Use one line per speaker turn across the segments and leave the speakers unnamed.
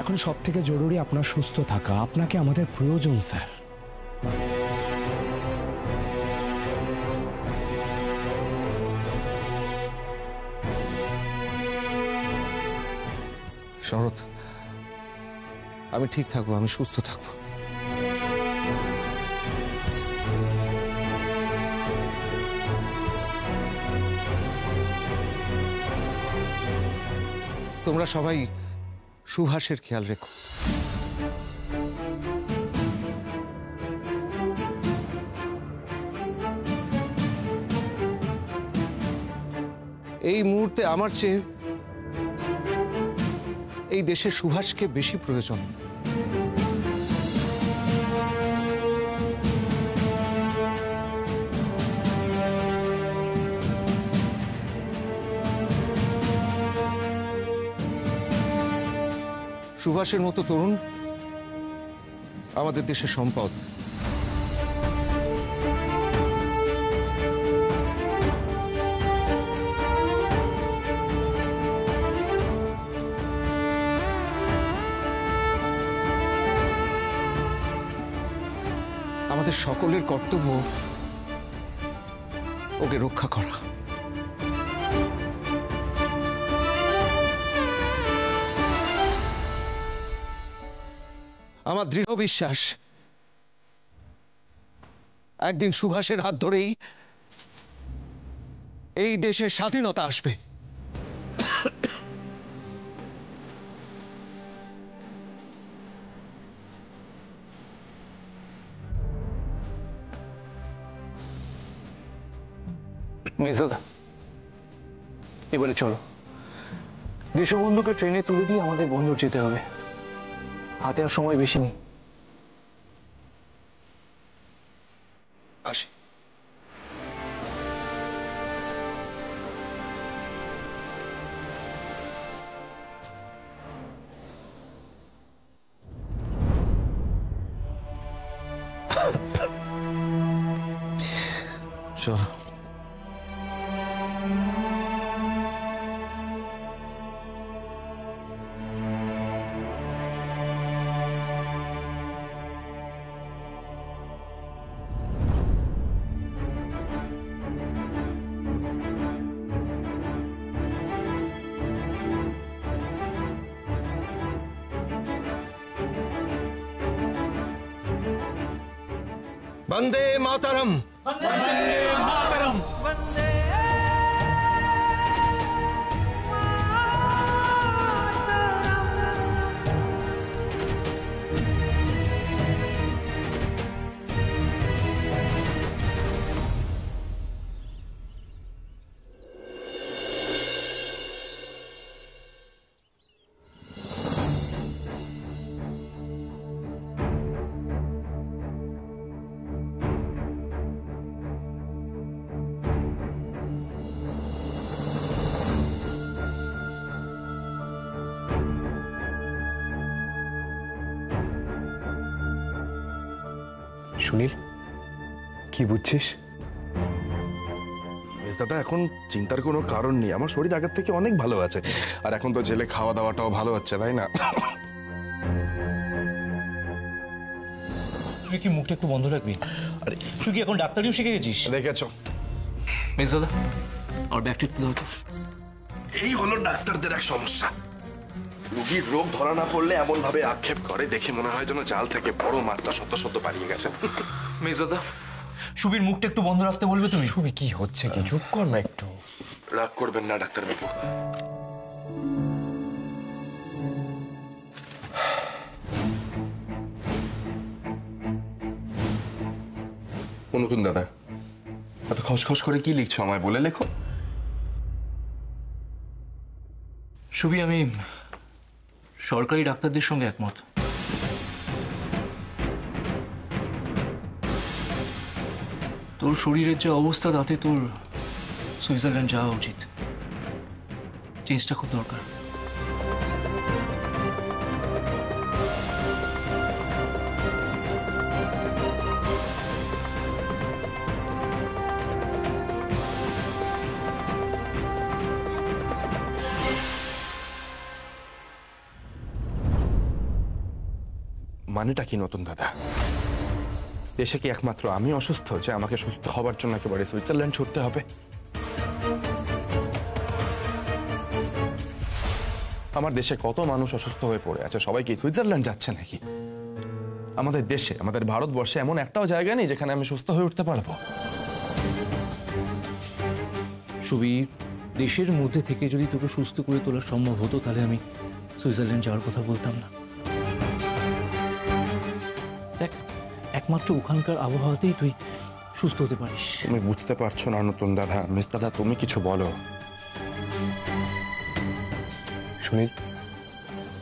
এখন সব থেকে জরুরি আপনার সুস্থ থাকা। আপনাকে আমাদের প্রয়োজন স্যার।
শরৎ, আমি ঠিক থাকবো, আমি সুস্থ থাকবো। তোমরা সবাই সুভাষের খেয়াল রেখো। এই মুহূর্তে আমার চেয়ে এই দেশের সুভাষকে বেশি প্রয়োজন। সুভাষের মতো তরুণ আমাদের দেশের সম্পদ। আমাদের সকলের কর্তব্য ওকে রক্ষা করা। আমার দৃঢ় বিশ্বাস একদিন সুভাষের হাত ধরেই এই দেশের স্বাধীনতা আসবে।
মেজদা, এবারে চলো, দেশবন্ধুকে ট্রেনে তুলে দিয়ে আমাদের বন্দর যেতে হবে। হাতে আর সময় বেশি নেই।
আসি। চলো। वंदे मातरम।
वंदे मातरम। वंदे
সুনীল, কি বুঝছিস?
দাদা, এখন চিন্তার কোনো কারণ নেই। আমার শরীর আগের থেকে অনেক ভালো আছে। আর এখন তো জেলে খাওয়া দাওয়াটাও ভালো হচ্ছে, তাই না?
তুই কি মুখটা একটু বন্ধ রাখবি? আরে তুই কি এখন ডাক্তারিও শিখে গেছিস?
দেখেছো
মেজদা, আমার ব্যাগটা একটু দাও তো।
এই হলো ডাক্তারদের এক সমস্যা। রোগীর রোগ ধরা না পড়লে এমন ভাবে আক্ষেপ করে, দেখে মনে হয় যেন জাল থেকে বড় মাছটা সদ্য সদ্য পালিয়ে গেছে।
মেজদা, সুবীর মুখটা একটু বন্ধ রাখতে বলবে তুমি?
সুবি, কি হচ্ছে কি? চুপ কর না একটু।
রাগ করবেন না ডাক্তারবাবু। নতুন দাদা, এত খসখস করে কি লিখছো? আমায় বলে লেখো।
সুবি, আমি সরকারি ডাক্তারদের সঙ্গে একমত। তোর শরীরের যে অবস্থা, তাতে তোর সুইজারল্যান্ড যাওয়া উচিত। চেঞ্জটা খুব দরকার।
মানেটা কি নতুন দাদা? দেশে কি একমাত্র আমি অসুস্থ যে আমাকে সুস্থ হবার জন্য একেবারে সুইজারল্যান্ড ছুটতে হবে? আমার দেশে কত মানুষ অসুস্থ হয়ে পড়ে আছে, সবাই কি সুইজারল্যান্ড যাচ্ছে নাকি? আমাদের দেশে, আমাদের ভারতবর্ষে এমন একটাও জায়গা নেই যেখানে আমি সুস্থ হয়ে উঠতে পারবো।
সুবি, দেশের মধ্যে থেকে যদি তোকে সুস্থ করে তোলা সম্ভব হতো তাহলে আমি সুইজারল্যান্ড যাওয়ার কথা বলতাম না। দেখ, একমাত্র ওখানকার আবহাওয়াতেই তুই সুস্থ হতে পারিস।
তুমি বুঝতে পারছো না নতুন দাদা। মিস দাদা, তুমি কিছু বলো।
সুনীল,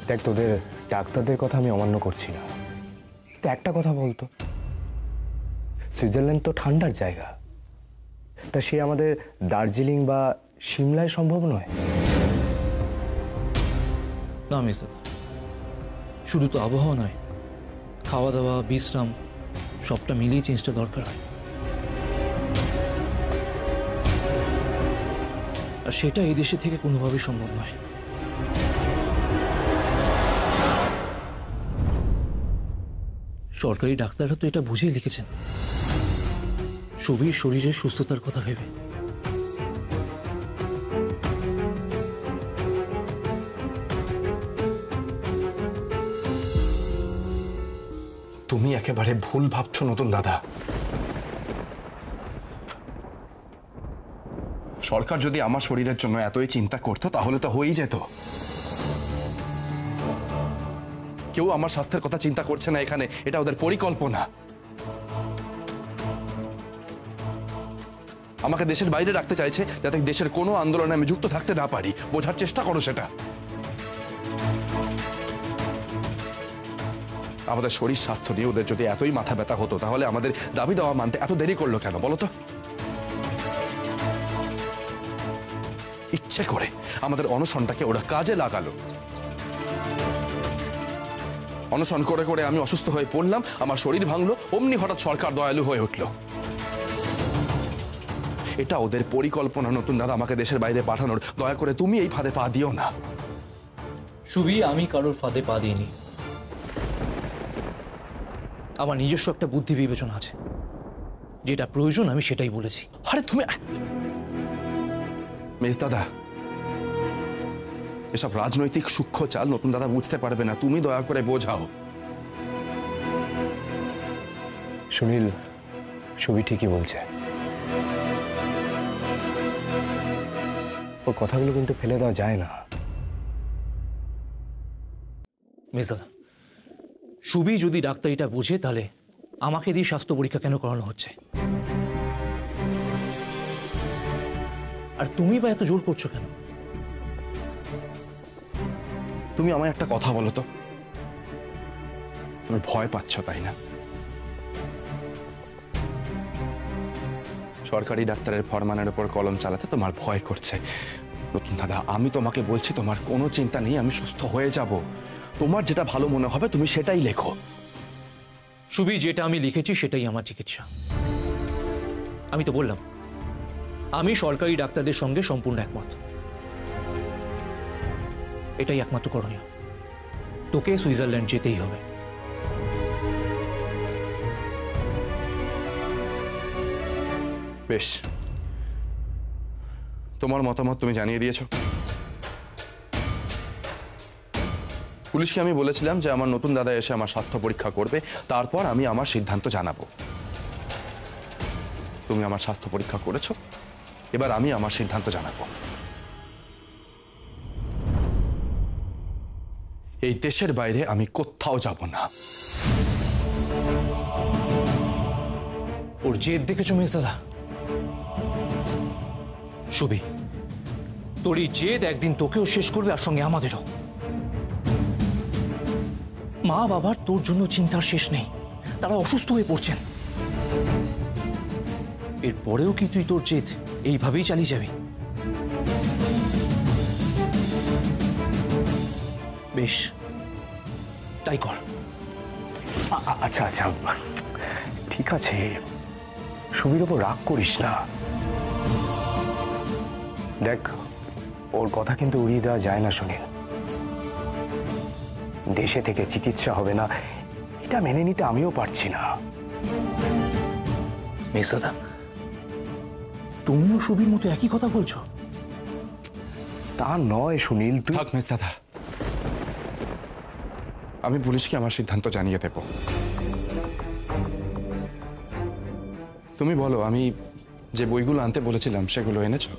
দেখ, তোদের ডাক্তারদের কথা আমি অমান্য করছি না, কিন্তু একটা কথা বলতো, সুইজারল্যান্ড তো ঠান্ডার জায়গা, তা সে আমাদের দার্জিলিং বা সিমলায় সম্ভব নয়।
না মিস দাদা, শুধু তো আবহাওয়া নয়, খাওয়া দাওয়া, বিশ্রাম সবটা মিলিয়ে চেঞ্জটা দরকার হয়, আর সেটা এই দেশে থেকে কোনোভাবেই সম্ভব নয়। সরকারি ডাক্তাররা তো এটা বুঝেই লিখেছেন, সুবীর শরীরের সুস্থতার কথা ভেবে।
তুমি একেবারে ভুল ভাবছো নতুন দাদা। সরকার যদি আমার শরীরের জন্য এতই চিন্তা করতো তাহলে তো হয়েই যেত। কেউ আমার স্বাস্থ্যের কথা চিন্তা করছে না এখানে, এটা ওদের পরিকল্পনা। আমাকে দেশের বাইরে রাখতে চাইছে যাতে দেশের কোনো আন্দোলনে আমি যুক্ত থাকতে না পারি। বোঝার চেষ্টা করো সেটা। আমাদের শরীর স্বাস্থ্য নিয়ে ওদের যদি এতই মাথা ব্যথা হতো তাহলে আমাদের দাবি দেওয়া মানতে এত দেরি করলো কেন বলো তো? ইচ্ছে করে আমাদের অনশনটাকে ওরা কাজে লাগালো। অনশন করে করে আমি অসুস্থ হয়ে পড়লাম, আমার শরীর ভাঙলো, অমনি হঠাৎ সরকার দয়ালু হয়ে উঠল। এটা ওদের পরিকল্পনা নতুন দাদা, আমাকে দেশের বাইরে পাঠানোর। দয়া করে তুমি এই ফাঁদে পা দিও না।
সুবি, আমি কারোর ফাঁদে পা দিইনি। আমার নিজস্ব একটা বুদ্ধি বিবেচনা আছে, যেটা প্রয়োজন আমি সেটাই বলেছি।
আরে তুমি মেজ দাদা, এসব রাজনৈতিক সূক্ষ্ম চাল নতুন দাদা বুঝতে পারবে না, তুমি দয়া করে বোঝাও।
সুনীল, সুবি ঠিকই বলছে, ওর কথাগুলো কিন্তু ফেলে দেওয়া যায় না।
মেজদা, সুবি যদি ডাক্তারিটা বুঝে তাহলে আমাকে দিয়ে স্বাস্থ্য পরীক্ষা কেন করানো হচ্ছে? আর তুমি বা এত জোর করছো কেন?
তুমি আমায় একটা কথা বলো তো, তুমি ভয় পাচ্ছ তাই না? সরকারি ডাক্তারের ফরমানের উপর কলম চালাতে তোমার ভয় করছে। নতুন দাদা, আমি তোমাকে বলছি তোমার কোনো চিন্তা নেই, আমি সুস্থ হয়ে যাব। তোমার যেটা ভালো মনে হবে তুমি সেটাই লেখো।
সুবি, যেটা আমি লিখেছি সেটাই আমার চিকিৎসা। আমি তো বললাম, আমি সরকারি ডাক্তারদের সঙ্গে সম্পূর্ণ একমত। এটাই একমাত্র করণীয়। তোকে সুইজারল্যান্ড যেতেই হবে।
বেশ, তোমার মতামত তুমি জানিয়ে দিয়েছো। পুলিশকে আমি বলেছিলাম যে আমার নতুন দাদা এসে আমার স্বাস্থ্য পরীক্ষা করবে, তারপর আমি আমার সিদ্ধান্ত জানাবো। তুমি আমার স্বাস্থ্য পরীক্ষা করেছো, এবার আমি আমার সিদ্ধান্ত জানাবো। এই দেশের বাইরে আমি কোথাও যাব না।
ওর জেদ দেখেছো মেজ দাদা? সুবি, তোর এই জেদ একদিন তোকেও শেষ করবে, আর সঙ্গে আমাদেরও। মা বাবার তোর জন্য চিন্তার শেষ নেই, তারা অসুস্থ হয়ে পড়ছেন। এরপরেও কি তুই তোর জেদ এইভাবেই চালিয়ে যাবি? বেশ, তাই কর।
আচ্ছা আচ্ছা, ঠিক আছে, সুবির ওপর রাগ করিস না। দেখ, ওর কথা কিন্তু উড়িয়ে দেওয়া যায় না সুনীল। দেশে থেকে চিকিৎসা হবে না এটা মেনে নিতে আমিও পারছি না।
মেজদাদা, তুমিও সুবীর মতো একই কথা বলছো?
তা নয় সুনীল, তুই
থাক মেস দাদা, আমি পুলিশকে আমার সিদ্ধান্ত জানিয়ে দেব। তুমি বলো, আমি যে বইগুলো আনতে বলেছিলাম সেগুলো এনেছো?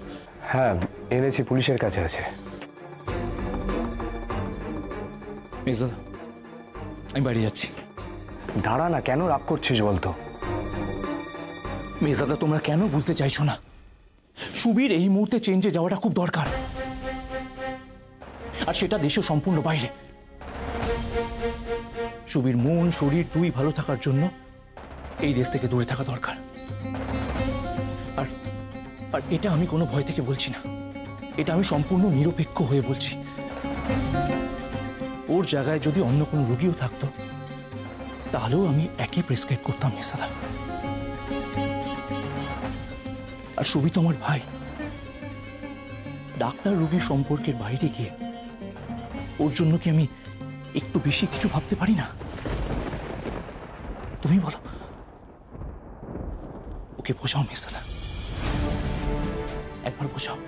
হ্যাঁ এনেছি, পুলিশের কাছে আছে।
মেজদাদা, আমি বাড়ি যাচ্ছি।
দাঁড়া না, কেন রাগ করছিস বলতো?
মেজদাদা, তোমরা কেন বুঝতে চাইছো না? সুবীর এই মুহূর্তে চেঞ্জে যাওয়াটা খুব দরকার, আর সেটা দেশের সম্পূর্ণ বাইরে। সুবীর মন শরীর দুই ভালো থাকার জন্য এই দেশ থেকে দূরে থাকা দরকার। আর আর এটা আমি কোনো ভয় থেকে বলছি না, এটা আমি সম্পূর্ণ নিরপেক্ষ হয়ে বলছি। ওর জায়গায় যদি অন্য কোনো রোগীও থাকতো তাহলেও আমি একই প্রেসক্রাইব করতাম মেজদাদা। আর সুবীর তো আমার ভাই, ডাক্তার রোগী সম্পর্কের বাইরে গিয়ে ওর জন্য কি আমি একটু বেশি কিছু ভাবতে পারি না? তুমি বলো, ওকে বোঝাও মেজদাদা, একবার বোঝাও।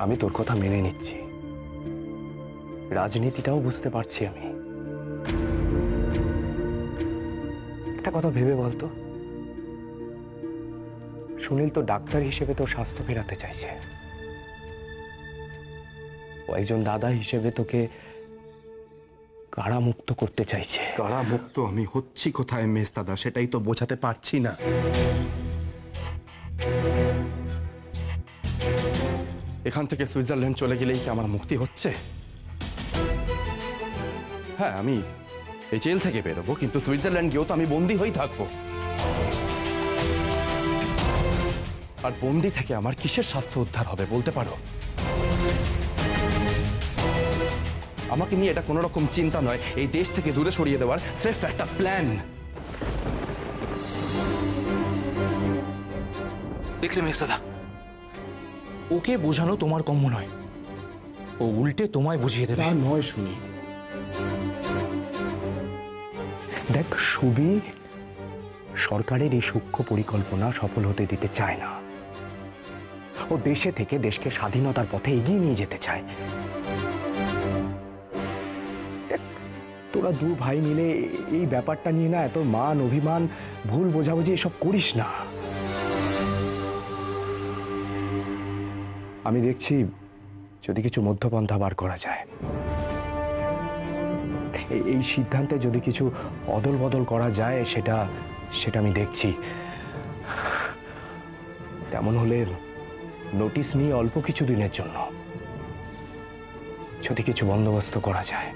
আমি তোর কথা মেনে নিচ্ছি, রাজনীতিটাও বুঝতে পারছি আমি। একটা কথা ভেবে বলতো, সুনীল তো ডাক্তার হিসেবে তোর স্বাস্থ্য ফেরাতে চাইছে, ও একজন দাদা হিসেবে তোকে কারামুক্ত করতে চাইছে।
কারামুক্ত আমি হচ্ছি কোথায় মেস দাদা, সেটাই তো বোঝাতে পারছি না। এখান থেকে সুইজারল্যান্ড চলে গেলেই কি আমার মুক্তি হচ্ছে? হ্যাঁ, আমি এই জেল থেকে বেরোবো, কিন্তু সুইজারল্যান্ড গিয়েও তো আমি বন্দি হয়েই থাকবো। আর বন্দি থেকে আমার কিসের স্বাস্থ্য উদ্ধার হবে বলতে পারো? আমাকে নিয়ে এটা কোনো রকম চিন্তা নয়, এই দেশ থেকে দূরে সরিয়ে দেওয়ার স্রেফ একটা প্ল্যান।
দেখলে মেজদাদা, ওকে বোঝানো তোমার কম্য নয়, ও উল্টে তোমায় বুঝিয়ে দেবে।
নয় শুনি, দেখ সুবীর সরকারের এই সূক্ষ্ম পরিকল্পনা সফল হতে দিতে চায় না। ও দেশে থেকে দেশকে স্বাধীনতার পথে এগিয়ে নিয়ে যেতে চায়। দেখ, তোরা দু ভাই মিলে এই ব্যাপারটা নিয়ে না এত মান অভিমান ভুল বোঝাবুঝি এসব করিস না। আমি দেখছি যদি কিছু মধ্যপন্থা বার করা যায়, এই সিদ্ধান্তে যদি কিছু অদল বদল করা যায়, সেটা আমি দেখছি। তেমন হলে নোটিশ নিয়ে অল্প কিছু দিনের জন্য যদি কিছু বন্দোবস্ত করা যায়।